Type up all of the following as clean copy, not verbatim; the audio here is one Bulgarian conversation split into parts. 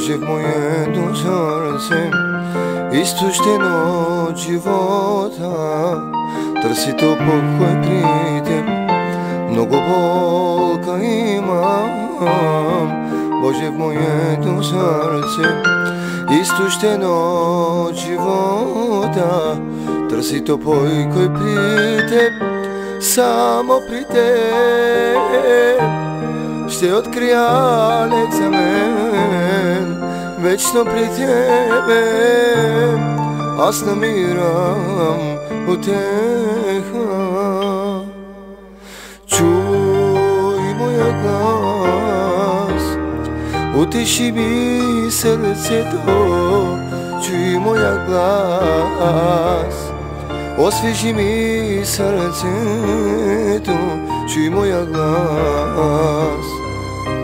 Боже, в моето сърце, изтощено от живота, търси то покой при теб. Много болка имам, Боже, в моето сърце, изтощено от живота, търси то покой при теб. Само при теб ще открия лек за мен, вечно при тебе аз намирам утеха. Чуй моя глас, утеши ми сърцето. Чуй моя глас, освежи ми сърцето. Чуй моя глас,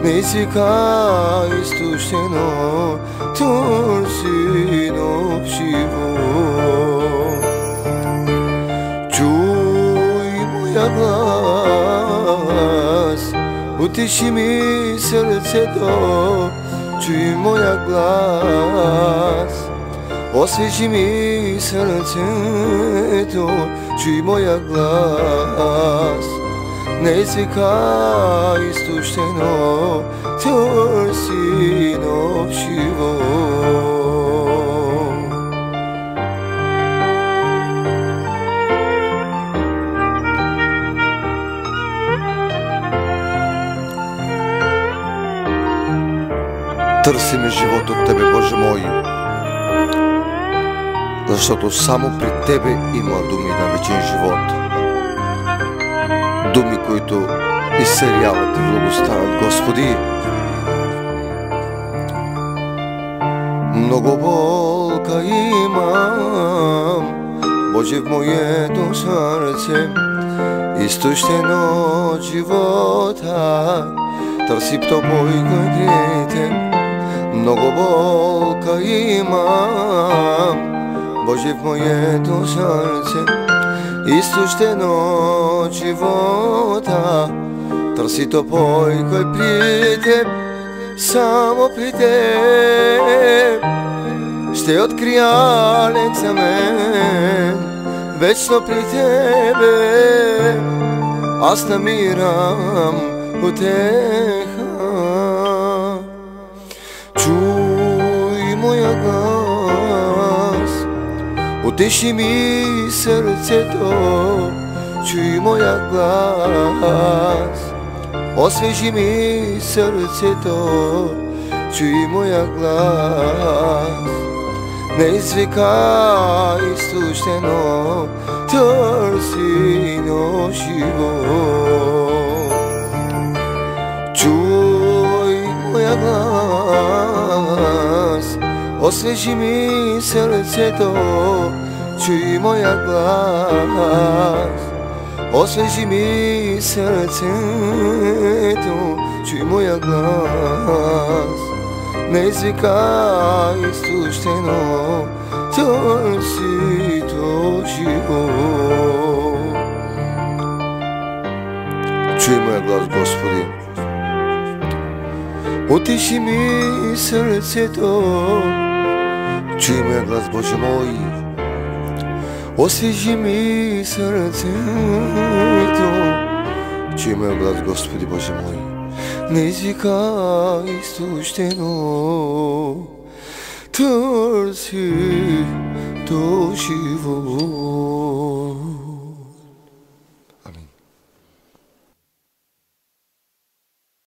не извикай изтощено, търси нов живот. Чуй моя глас, утеши ми сърцето. Чуй моя глас, освежи ми сърцето. Чуй моя глас, не извикай изтощено, търси нов живот. Търсиме живот от Тебе, Боже мой, защото само при Тебе има думи на вечен живот. Думи, които изцеляват и благоставят, Господи. Много болка имам, Боже, в моето сърце, изтощено от живота, търси то покой при теб. Много болка имам, Боже, в моето сърце, изтощено от живота, търси то покой при теб. Само при теб ще открия лек за мен, вечно при тебе аз намирам утеха. Чуй моя глас, утеши ми сърцето. Чуй моя глас, освежи ми сърцето. Чуй моя глас, не извикай изтощено, търси нов живот. Чуй моя глас, освежи ми сърцето. Чуй моя глас, освежи ми сърцето. Чуй моя глас, не извикай изтощено, търси то живот. Чуй моя глас, Господи. Утеши ми сърцето. Чуй моя глас, Боже мой. Освежи ми сърцето. Чуй моя глас, Господи, Боже мой. Не извикай изтощено, търси то живот.